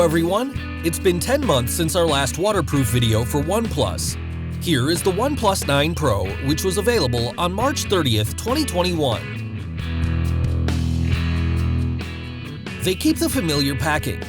everyone! It's been 10 months since our last waterproof video for OnePlus. Here is the OnePlus 9 Pro, which was available on March 30th, 2021. They keep the familiar packing.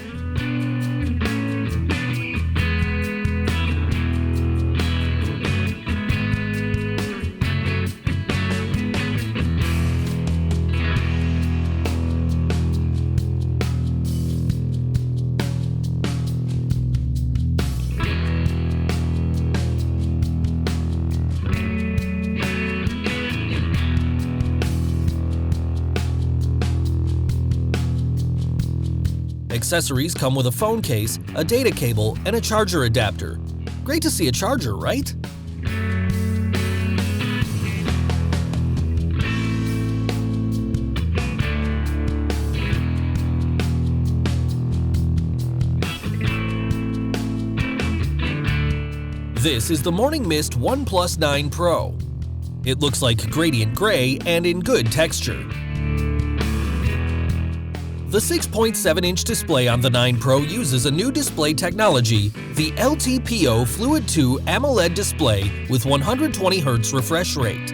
Accessories come with a phone case, a data cable, and a charger adapter. Great to see a charger, right? This is the Morning Mist OnePlus 9 Pro. It looks like gradient gray and in good texture. The 6.7-inch display on the 9 Pro uses a new display technology, the LTPO Fluid2 AMOLED display with 120Hz refresh rate.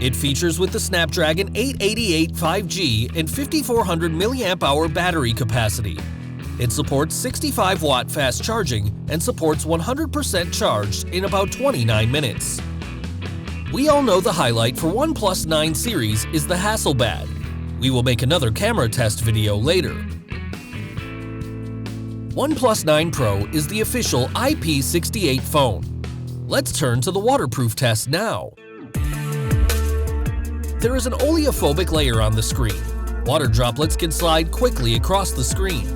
It features with the Snapdragon 888 5G and 5400 mAh battery capacity. It supports 65-watt fast charging and supports 100% charged in about 29 minutes. We all know the highlight for OnePlus 9 series is the Hasselblad. We will make another camera test video later. OnePlus 9 Pro is the official IP68 phone. Let's turn to the waterproof test now. There is an oleophobic layer on the screen. Water droplets can slide quickly across the screen.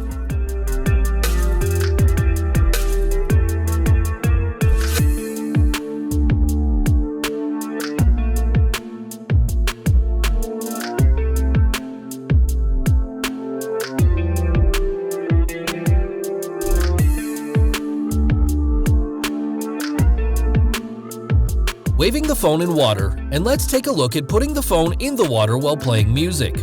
Waving the phone in water, and let's take a look at putting the phone in the water while playing music.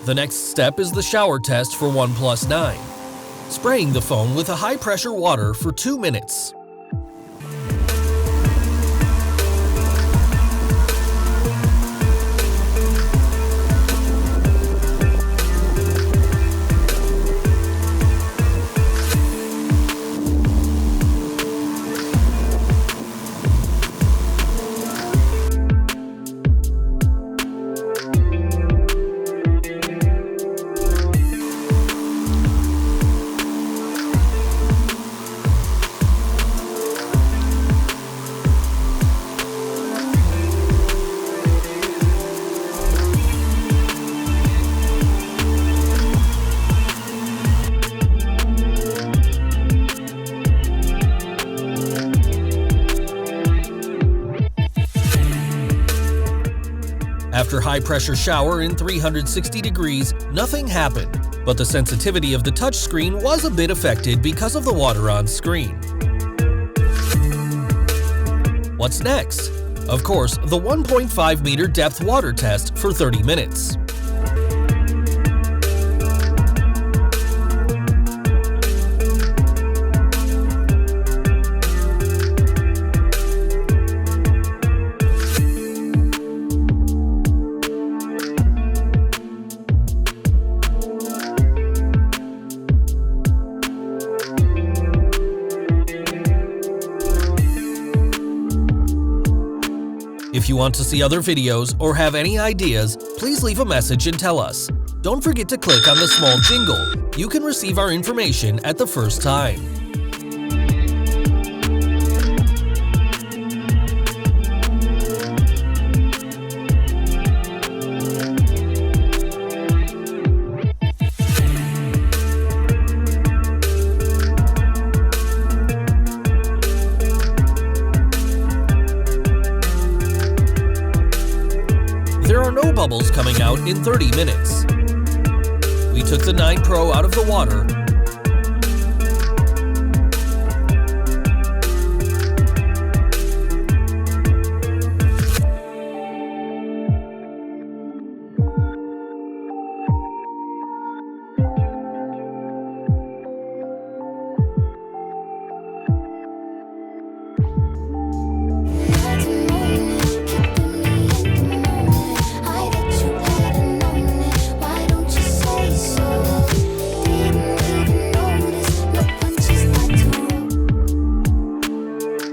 The next step is the shower test for OnePlus 9. Spraying the phone with a high-pressure water for 2 minutes. After high-pressure shower in 360 degrees, nothing happened, but the sensitivity of the touchscreen was a bit affected because of the water on screen. What's next? Of course, the 1.5-meter depth water test for 30 minutes. If you want to see other videos or have any ideas, please leave a message and tell us. Don't forget to click on the small jingle. You can receive our information at the first time. There are no bubbles coming out in 30 minutes. We took the 9 Pro out of the water .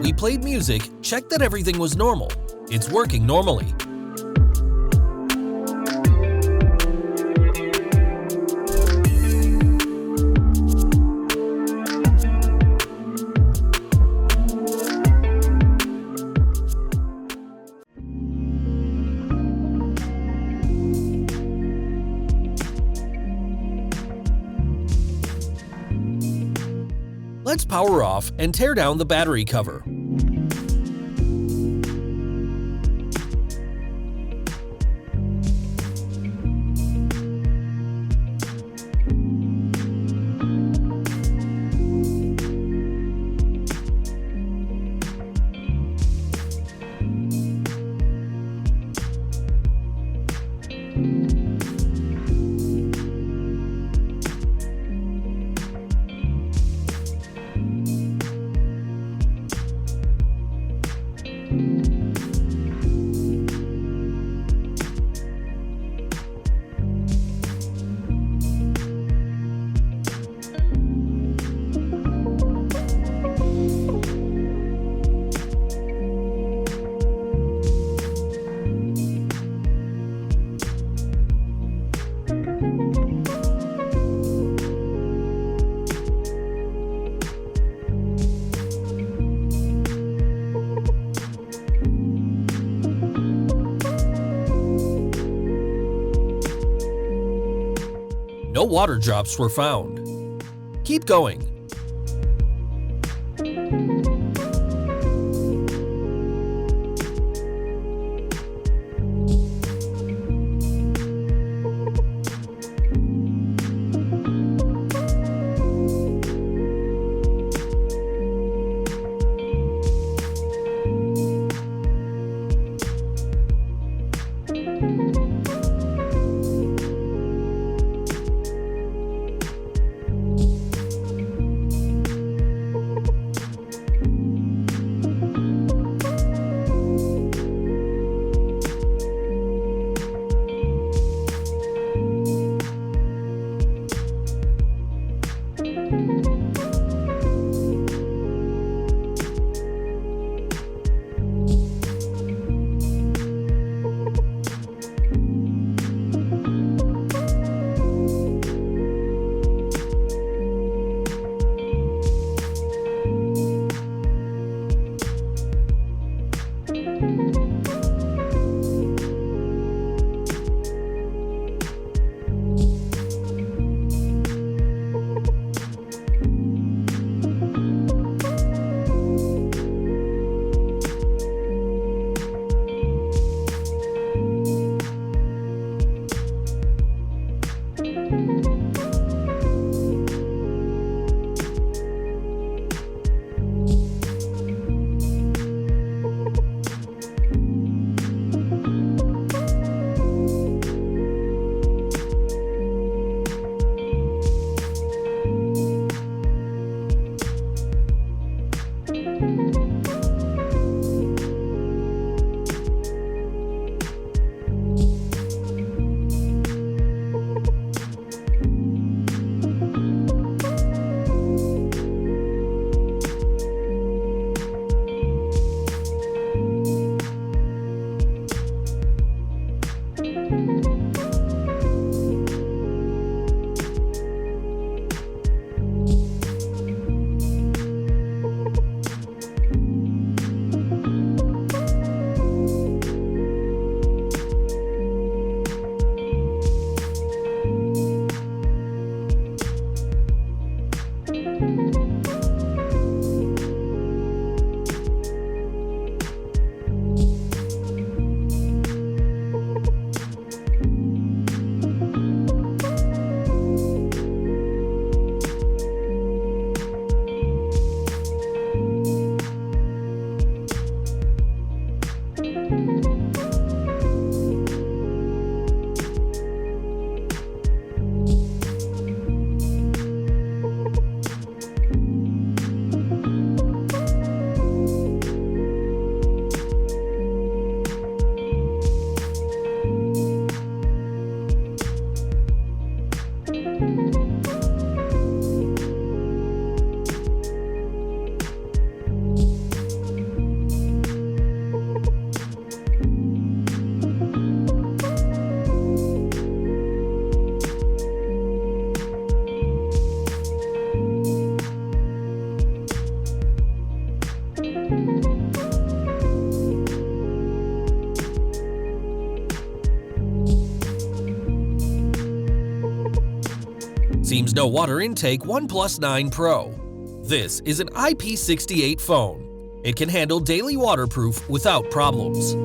We played music, checked that everything was normal. It's working normally. Let's power off and tear down the battery cover. No water drops were found. Keep going. Seems no water intake OnePlus 9 Pro. This is an IP68 phone. It can handle daily waterproof without problems.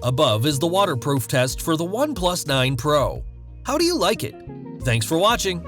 Above is the waterproof test for the OnePlus 9 Pro. How do you like it? Thanks for watching.